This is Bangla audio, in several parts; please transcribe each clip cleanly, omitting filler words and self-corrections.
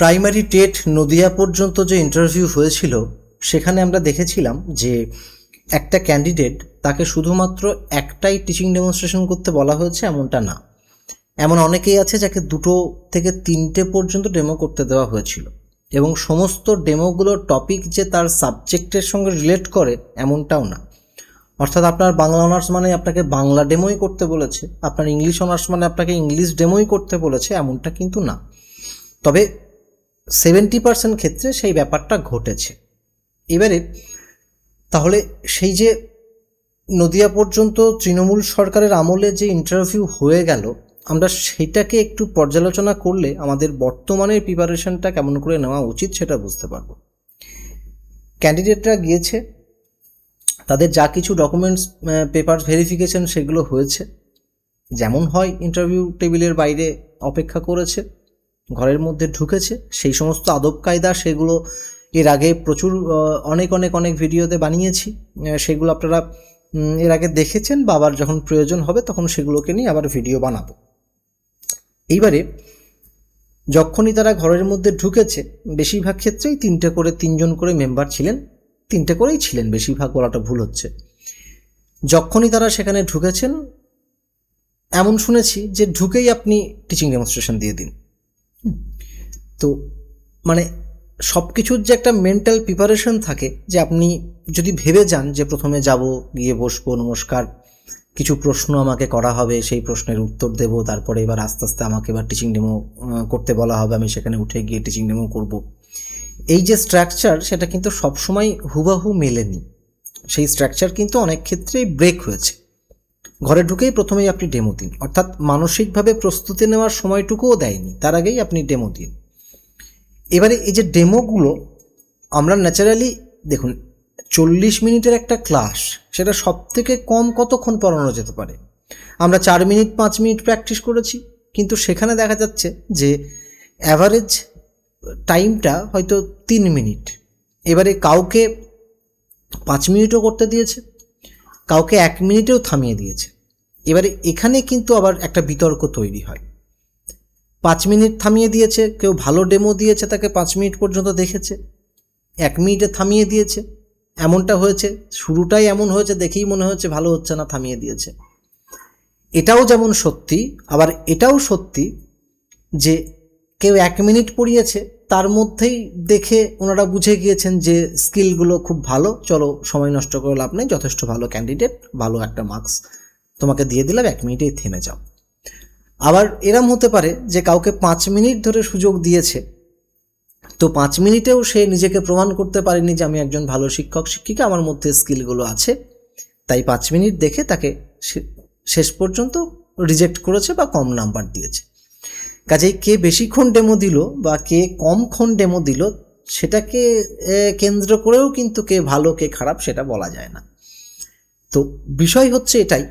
প্রাইমারি টেট নদিয়া পর্যন্ত যে ইন্টারভিউ হয়েছিল সেখানে আমরা দেখেছিলাম যে একটা ক্যান্ডিডেট তাকে শুধুমাত্র একটাই টিচিং ডেমনস্ট্রেশন করতে বলা হয়েছে এমনটা না। এমন অনেকেই আছে যাকে 2 থেকে 3টে পর্যন্ত ডেমো করতে দেওয়া হয়েছিল এবং সমস্ত ডেমোগুলোর টপিক যে তার সাবজেক্টের সঙ্গে রিলেট করে এমনটাও না। অর্থাৎ আপনার বাংলা অনার্স মানে আপনাকে বাংলা ডেমোই করতে বলেছে, আপনার ইংলিশ অনার্স মানে আপনাকে ইংলিশ ডেমোই করতে বলেছে এমনটা কিন্তু না। তবে 70% ক্ষেত্রে সেই ব্যাপারটা ঘটেছে। এবারে তাহলে সেই যে নদিয়া পর্যন্ত তৃণমূল সরকারের আমলে যে ইন্টারভিউ হয়ে গেল, আমরা সেটাকে একটু পর্যালোচনা করলে আমাদের বর্তমানের প্রিপারেশনটা কেমন করে নেওয়া উচিত সেটা বুঝতে পারবো। ক্যান্ডিডেটরা গিয়েছে, তাদের যা কিছু ডকুমেন্টস পেপার ভেরিফিকেশন সেগুলো হয়েছে, যেমন হয় ইন্টারভিউ টেবিলের বাইরে অপেক্ষা করেছে, ঘরের মধ্যে ঢুকেছে, সেই সমস্ত আদব কায়দা সেগুলো এর আগে প্রচুর অনেক ভিডিওতে বানিয়েছি, সেগুলো আপনারা এর আগে দেখেছেন বা আবার যখন প্রয়োজন হবে তখন সেগুলোকে নিয়ে আবার ভিডিও বানাবো। এইবারে যখনই তারা ঘরের মধ্যে ঢুকেছে, বেশিরভাগ ক্ষেত্রেই 3জন করে মেম্বার ছিলেন, 3টে করেই ছিলেন, বেশিরভাগ বলাটা ভুল হচ্ছে। যখনই তারা সেখানে ঢুকেছেন, এমন শুনেছি যে ঢুকেই আপনি টিচিং ডেমনস্ট্রেশন দিয়ে দিন। তো মানে সব কিছুর যে একটা মেন্টাল প্রিপারেশন থাকে, যে আপনি যদি ভেবে যান যে প্রথমে যাব, গিয়ে বসবো, নমস্কার, কিছু প্রশ্ন আমাকে করা হবে, সেই প্রশ্নের উত্তর দেব, তারপরে এবার আস্তে আস্তে আমাকে এবার টিচিং ডেমো করতে বলা হবে, আমি সেখানে উঠে গিয়ে টিচিং ডেমো করব, এই যে স্ট্রাকচার সেটা কিন্তু সবসময় হুবাহু মেলেনি। সেই স্ট্রাকচার কিন্তু অনেক ক্ষেত্রেই ব্রেক হয়েছে। ঘরে ঢুকেই প্রথমেই আপনি ডেমো দিন, অর্থাৎ মানসিকভাবে প্রস্তুতি নেওয়ার সময়টুকুও দেয়নি, তার আগেই আপনি ডেমো দিন। এবারে এই যে ডেমোগুলো আমরা ন্যাচারালি দেখুন, 40 মিনিটের একটা ক্লাস, সেটা সব থেকে কম কতক্ষণ পড়ানো যেতে পারে? আমরা 4 মিনিট 5 মিনিট প্র্যাকটিস করেছি, কিন্তু সেখানে দেখা যাচ্ছে যে অ্যাভারেজ টাইমটা হয়তো 3 মিনিট। এবারে কাউকে 5 মিনিটও করতে দিয়েছে, কাউকে 1 মিনিটেও থামিয়ে দিয়েছে। এবারে এখানে কিন্তু আবার একটা বিতর্ক তৈরি হয়। 5 মিনিট থামিয়ে দিয়েছে, কেউ ভালো ডেমো দিয়েছে তাকে 5 মিনিট পর্যন্ত দেখেছে, 1 মিনিটে থামিয়ে দিয়েছে, এমনটা হয়েছে। শুরুটাই এমন হয়েছে, দেখেই মনে হচ্ছে ভালো হচ্ছে না, থামিয়ে দিয়েছে। এটাও যেমন সত্যি, আবার এটাও সত্যি যে কেউ 1 মিনিট পড়িয়েছে, তার মধ্যেই দেখে ওনারা বুঝে গিয়েছেন যে স্কিলগুলো খুব ভালো, চলো সময় নষ্ট করে লাভ নেই, যথেষ্ট ভালো ক্যান্ডিডেট, ভালো একটা মার্কস তোমাকে দিয়ে দিলাম, 1 মিনিটেই থেমে যাও। আবার এরম হতে পারে যে কাউকে 5 মিনিট ধরে সুযোগ দিয়েছে, তো 5 মিনিটেও সে নিজেকে প্রমাণ করতে পারেনি যে আমি একজন ভালো শিক্ষক শিক্ষিকা, আমার মধ্যে স্কিলগুলো আছে, তাই 5 মিনিট দেখে তাকে শেষ পর্যন্ত রিজেক্ট করেছে বা কম নাম্বার দিয়েছে। কাজেই কে বেশিক্ষণ ডেমো দিল বা কে কমক্ষণ ডেমো দিল সেটাকে কেন্দ্র করেও কিন্তু কে ভালো কে খারাপ সেটা বলা যায় না। তো বিষয় হচ্ছে এটাই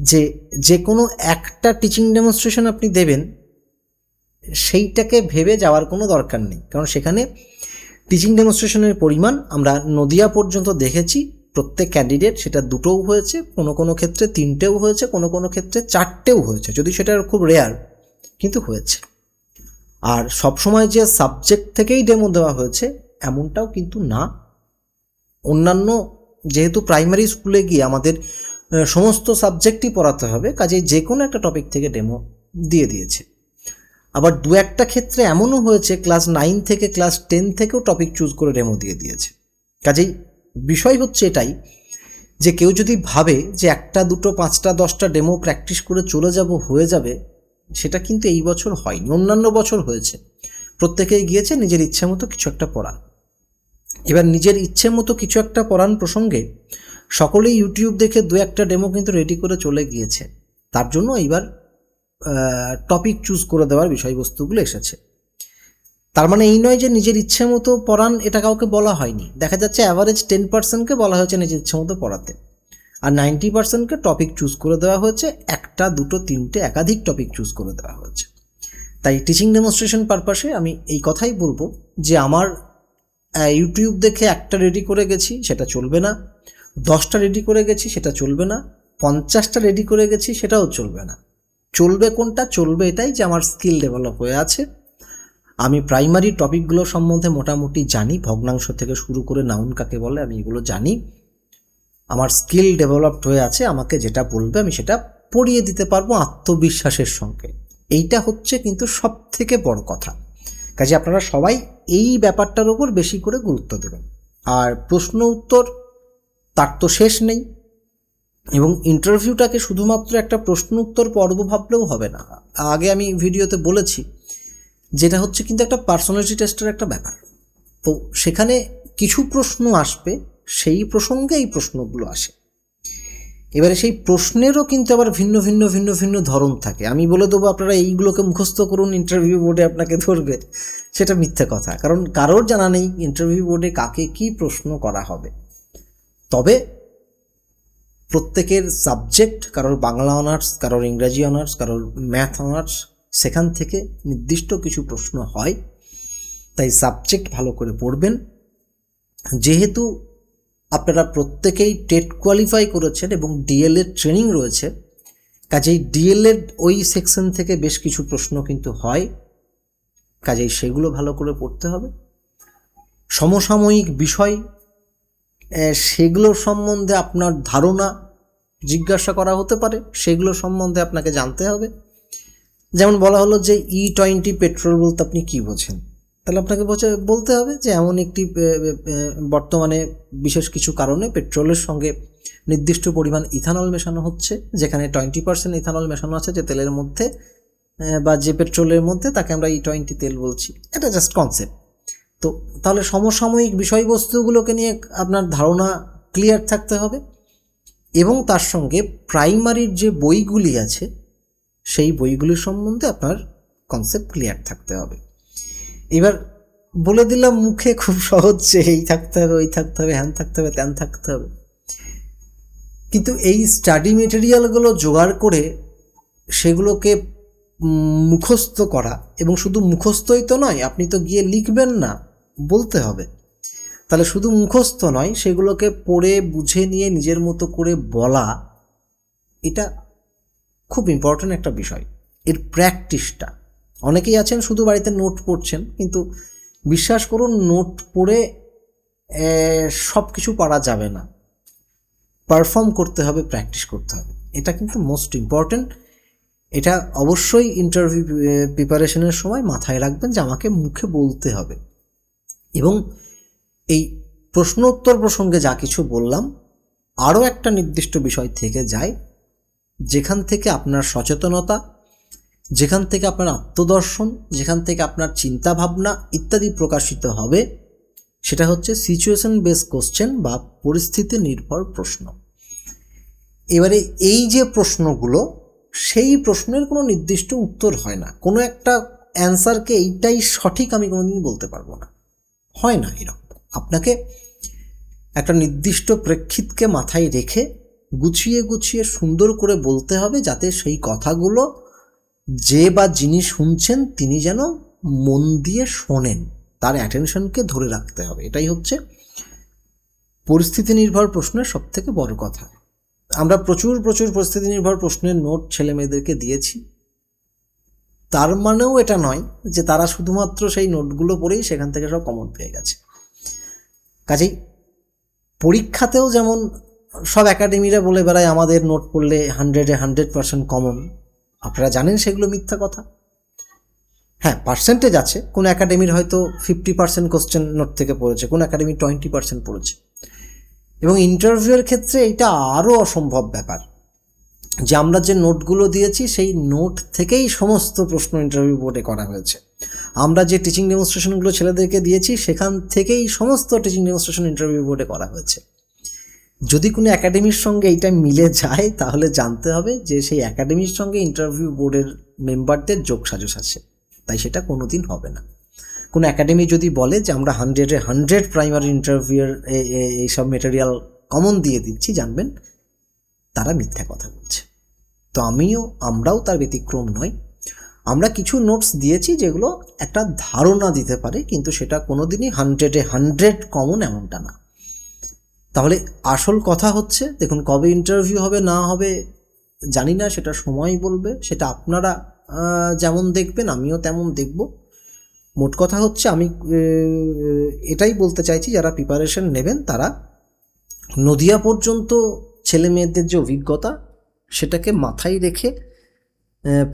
যে যে কোনো একটা টিচিং ডেমনস্ট্রেশন আপনি দেবেন, সেইটাকে ভেবে যাওয়ার কোনো দরকার নেই, কারণ সেখানে টিচিং ডেমনস্ট্রেশনের পরিমাণ আমরা নদিয়া পর্যন্ত দেখেছি। প্রত্যেক ক্যান্ডিডেট সেটা 2টোও হয়েছে, কোনো ক্ষেত্রে 3টেও হয়েছে, কোনো ক্ষেত্রে 4টেও হয়েছে, যদি সেটা খুব রেয়ার, কিন্তু হয়েছে। আর সবসময় যে সাবজেক্ট থেকেই ডেমো দেওয়া হয়েছে এমনটাও কিন্তু না। অন্যান্য যেহেতু প্রাইমারি স্কুলে গিয়ে আমাদের সমস্ত সাবজেক্টই পড়াতে হবে, কাজেই যে কোনো একটা টপিক থেকে ডেমো দিয়ে দিয়েছে। আবার 2-1টা ক্ষেত্রে এমনও হয়েছে ক্লাস 9 থেকে ক্লাস 10 থেকেও টপিক চুজ করে ডেমো দিয়ে দিয়েছে। কাজেই বিষয় হচ্ছে এটাই যে কেউ যদি ভাবে যে 1টা 2টো 5টা 10টা ডেমো প্র্যাকটিস করে চলে যাব, হয়ে যাবে, সেটা কিন্তু এই বছর হয়নি, অন্যান্য বছর হয়েছে। প্রত্যেকেই গিয়েছে নিজের ইচ্ছে মতো কিছু একটা পড়ান। এবার নিজের ইচ্ছে মতো কিছু একটা পড়ান প্রসঙ্গে সকলেই ইউটিউব দেখে 2-1টা ডেমো কিন্তু রেডি করে চলে গিয়েছে, তার জন্য এইবার টপিক চুজ করে দেওয়ার বিষয়বস্তুগুলো এসেছে। তার মানে এই নয় যে নিজের ইচ্ছে মতো পড়ান, এটা কাউকে বলা হয়নি। দেখা যাচ্ছে অ্যাভারেজ 10%কে বলা হয়েছে নিজের ইচ্ছে মতো পড়াতে, আর 90%কে টপিক চুজ করে দেওয়া হয়েছে, 1টা 2টো 3টে একাধিক টপিক চুজ করে দেওয়া হয়েছে। তাই টিচিং ডেমনস্ট্রেশন পারপাসে আমি এই কথাই বলবো যে আমার ইউটিউব দেখে 1টা রেডি করে গেছি সেটা চলবে না, 10টা রেডি করে গেছি সেটা চলবে না, 50টা রেডি করে গেছি সেটাও চলবে না। চলবে কোনটা? চলবে এটাই যে আমার স্কিল ডেভেলপ হয়ে আছে, আমি প্রাইমারি টপিকগুলো সম্বন্ধে মোটামুটি জানি, ভগ্নাংশ থেকে শুরু করে নাউন কাকে বলে আমি এগুলো জানি। আমার স্কিল ডেভেলপড হয়ে আছে, আমাকে যেটা বলবে আমি সেটা পড়িয়ে দিতে পারবো আত্মবিশ্বাসের সঙ্গে। এইটা হচ্ছে কিন্তু সব থেকে বড় কথা। কাজে আপনারা সবাই এই ব্যাপারটার উপর বেশি করে গুরুত্ব দেবেন। আর প্রশ্ন উত্তর তার তো শেষ নেই, এবং ইন্টারভিউটাকে শুধুমাত্র একটা প্রশ্ন উত্তর পর্ব ভাবলেও হবে না। আগে আমি ভিডিওতে বলেছি যেটা হচ্ছে কিন্তু একটা পার্সোনালিটি টেস্টের একটা ব্যাপার। তো সেখানে কিছু প্রশ্ন আসবে, সেই প্রসঙ্গে এই প্রশ্নগুলো আসে। এবারে সেই প্রশ্নেরও কিন্তু আবার ভিন্ন ভিন্ন ভিন্ন ভিন্ন ধরন থাকে। আমি বলে দেবো আপনারা এইগুলোকে মুখস্থ করুন, ইন্টারভিউ বোর্ডে আপনাকে ধরবে, সেটা মিথ্যে কথা। কারণ কারোর জানা নেই ইন্টারভিউ বোর্ডে কাকে কী প্রশ্ন করা হবে। তবে প্রত্যেকের সাবজেক্ট, কারোর বাংলা অনার্স, কারোর ইংরাজি অনার্স, কারোর ম্যাথ অনার্স, সেখান থেকে নির্দিষ্ট কিছু প্রশ্ন হয়। তাই সাবজেক্ট ভালো করে পড়বেন। যেহেতু আপনারা প্রত্যেকেই টেট কোয়ালিফাই করেছেন এবং ডিএলএড ট্রেনিং রয়েছে, কাজেই ডিএলএড ওই সেকশন থেকে বেশ কিছু প্রশ্ন কিন্তু হয়, কাজেই সেগুলো ভালো করে পড়তে হবে। সমসাময়িক বিষয় সেগুলো সম্বন্ধে আপনার ধারণা জিজ্ঞাসা করা হতে পারে, সেগুলো সম্বন্ধে আপনাকে জানতে হবে। যেমন বলা হলো যে E20 পেট্রোল বলতে আপনি কী বোঝেন, তাহলে আপনাকে বলতে হবে যে এমন একটি বর্তমানে বিশেষ কিছু কারণে পেট্রোলের সঙ্গে নির্দিষ্ট পরিমাণ ইথানল মেশানো হচ্ছে, যেখানে 20% ইথানল মেশানো আছে যে তেলের মধ্যে বা যে পেট্রোলের মধ্যে, তাকে আমরা E20 তেল বলছি। এটা জাস্ট কনসেপ্ট। তো তাহলে সমসাময়িক বিষয়বস্তুগুলোকে নিয়ে আপনার ধারণা ক্লিয়ার থাকতে হবে, এবং তার সঙ্গে প্রাইমারির যে বইগুলি আছে সেই বইগুলির সম্বন্ধে আপনার কনসেপ্ট ক্লিয়ার থাকতে হবে। এবার বলে দিলাম মুখে খুব সহজ যে এই থাকতে হবে, ওই থাকতে হবে, হ্যান থাকতে হবে, ত্যান থাকতে হবে, কিন্তু এই স্টাডি মেটেরিয়ালগুলো জোগাড় করে সেগুলোকে মুখস্থ করা, এবং শুধু মুখস্থই তো নয়, আপনি তো গিয়ে লিখবেন না, বলতে হবে। তাহলে শুধু মুখস্থ নয়, সেগুলোকে পড়ে বুঝে নিয়ে নিজের মতো করে বলা, এটা খুব ইম্পর্ট্যান্ট একটা বিষয়। এর প্র্যাকটিসটা, অনেকেই আছেন শুধু বাড়িতে নোট পড়ছেন, কিন্তু বিশ্বাস করুন নোট পড়ে সব কিছু পারা যাবে না। পারফর্ম করতে হবে, প্র্যাকটিস করতে হবে, এটা কিন্তু মোস্ট ইম্পর্ট্যান্ট। এটা অবশ্যই ইন্টারভিউ প্রিপারেশনের সময় মাথায় রাখবেন যে আমাকে মুখে বলতে হবে। এবং এই প্রশ্ন উত্তর প্রসঙ্গে যা কিছু বললাম, আরও একটা নির্দিষ্ট বিষয় থেকে যায়, যেখান থেকে আপনার সচেতনতা, যেখান থেকে আপনার আত্মদর্শন, যেখান থেকে আপনার চিন্তাভাবনা ইত্যাদি প্রকাশিত হবে, সেটা হচ্ছে সিচুয়েশন বেস কোশ্চেন বা পরিস্থিতি নির্ভর প্রশ্ন। এবারে এই যে প্রশ্নগুলো, সেই প্রশ্নের কোনো নির্দিষ্ট উত্তর হয় না। কোনো একটা অ্যান্সারকে এইটাই সঠিক আমি কোনোদিন বলতে পারবো না, হয় না এরকম। আপনাকে একটা নির্দিষ্ট প্রেক্ষিতকে মাথায় রেখে গুছিয়ে গুছিয়ে সুন্দর করে বলতে হবে, যাতে সেই কথাগুলো যে বা যিনি শুনছেন তিনি যেন মন দিয়ে শোনেন, তার অ্যাটেনশনকে ধরে রাখতে হবে। এটাই হচ্ছে পরিস্থিতি নির্ভর প্রশ্নের সবথেকে বড় কথা। আমরা প্রচুর পরিস্থিতি নির্ভর প্রশ্নের নোট ছেলে মেয়েদেরকে দিয়েছি, তার মানেও এটা নয় যে তারা শুধুমাত্র সেই নোটগুলো পড়েই সেখান থেকে সব কমন পেয়ে গেছে। কাজেই পরীক্ষাতেও যেমন সব একাডেমিরা বলে বেড়ায় আমাদের নোট পড়লে 100% কমন, আপনারা জানেন সেগুলো মিথ্যা কথা। হ্যাঁ, পার্সেন্টেজ আছে, কোনো একাডেমির হয়তো 50% কোশ্চেন নোট থেকে পড়েছে, কোনো একাডেমি 20% পড়েছে। এবং ইন্টারভিউয়ের ক্ষেত্রে এটা আরও অসম্ভব ব্যাপার যে আমরা যে নোটগুলো দিয়েছি সেই নোট থেকেই সমস্ত প্রশ্ন ইন্টারভিউ বোর্ডে করা হয়েছে। আমরা যে টিচিং ডেমনস্ট্রেশনগুলো ছেলেদেরকে দিয়েছি সেখান থেকেই সমস্ত টিচিং ডেমনস্ট্রেশন ইন্টারভিউ বোর্ডে করা হয়েছে। যদি কোনো একাডেমির সঙ্গে এইটা মিলে যায় তাহলে জানতে হবে যে সেই একাডেমির সঙ্গে ইন্টারভিউ বোর্ডের মেম্বারদের যোগসাজশ আছে, তাই সেটা কোনো দিন হবে না। কোনো একাডেমি যদি বলে যে আমরা 100 প্রাইমারি ইন্টারভিউয়ের এইসব মেটেরিয়াল কমন দিয়ে দিচ্ছি, জানবেন তারা মিথ্যা কথা বলছে। তো আমরাও তার ব্যতিক্রম নয়। আমরা কিছু নোটস দিয়েছি যেগুলো একটা ধারণা দিতে পারে, কিন্তু সেটা কোনো দিনই 100 কমন এমনটা না। তাহলে আসল কথা হচ্ছে, দেখুন কবে ইন্টারভিউ হবে না হবে জানি না, সেটা সময় বলবে। সেটা আপনারা যেমন দেখবেন আমিও তেমন দেখব। মোট কথা হচ্ছে আমি এটাই বলতে চাইছি, যারা প্রিপারেশন নেবেন তারা নদিয়া পর্যন্ত ছেলে মেয়েদের যে অভিজ্ঞতা সেটাকে মাথায় রেখে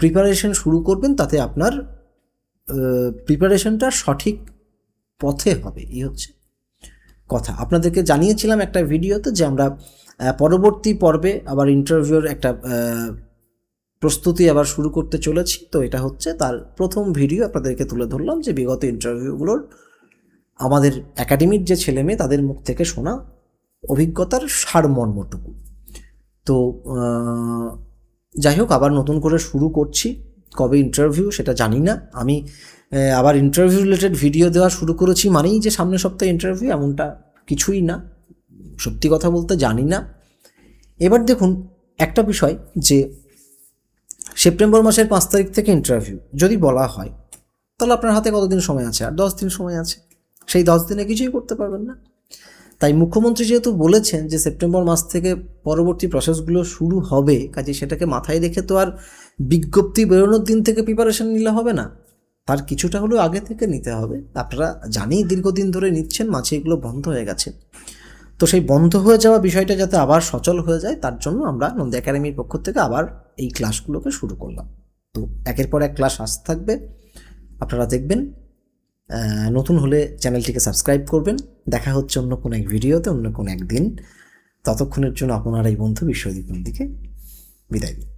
প্রিপারেশন শুরু করবেন, তাতে আপনার প্রিপারেশনটা সঠিক পথে হবে। এই হচ্ছে কথা। আপনাদেরকে জানিয়েছিলাম একটা ভিডিওতে যে আমরা পরবর্তী পর্বে আবার ইন্টারভিউর একটা প্রস্তুতি আবার শুরু করতে চলেছি। তো এটা হচ্ছে তার প্রথম ভিডিও, আপনাদেরকে তুলে ধরলাম যে বিগত ইন্টারভিউগুলোর আমাদের একাডেমির যে ছেলে মেয়ে তাদের মুখ থেকে শোনা অভিজ্ঞতার সারমর্মটুকু। তো যাই হোক, আবার নতুন করে শুরু করছি। কবে ইন্টারভিউ সেটা জানি না। আমি আবার ইন্টারভিউ রিলেটেড ভিডিও দেওয়া শুরু করেছি মানেই যে সামনের সপ্তাহে ইন্টারভিউ, এমনটা কিছুই না। সত্যি কথা বলতে জানি না। এবার দেখুন একটা বিষয়, যে সেপ্টেম্বর মাসের 5 তারিখ থেকে ইন্টারভিউ যদি বলা হয়, তাহলে আপনার হাতে কতদিন সময় আছে? আর 10 দিন সময় আছে। সেই 10 দিনে কিছুই করতে পারবেন না। তাই মুখ্যমন্ত্রী যেহেতু বলেছেন যে সেপ্টেম্বর মাস থেকে পরবর্তী প্রসেসগুলো শুরু হবে, কাজে সেটাকে মাথায় রেখে তো আর বিজ্ঞপ্তি বেরোনোর দিন থেকে প্রিপারেশন নিলে হবে না, তার কিছুটা হলেও আগে থেকে নিতে হবে। আপনারা জানি দীর্ঘদিন ধরে নিচ্ছেন, মাঝে এগুলো বন্ধ হয়ে গেছে। তো সেই বন্ধ হয়ে যাওয়া বিষয়টা যাতে আবার সচল হয়ে যায়, তার জন্য আমরা নন্দী একাডেমির পক্ষ থেকে আবার এই ক্লাসগুলোকে শুরু করলাম। তো একের পর এক ক্লাস আসতে থাকবে, আপনারা দেখবেন। নতুন হলে চ্যানেলটিকে সাবস্ক্রাইব করবেন। দেখা হচ্ছে অন্য কোনো এক ভিডিওতে, অন্য কোনো একদিন। ততক্ষণের জন্য আপনার এই বন্ধু বিশ্বদীপ নন্দীকে বিদায় দিন।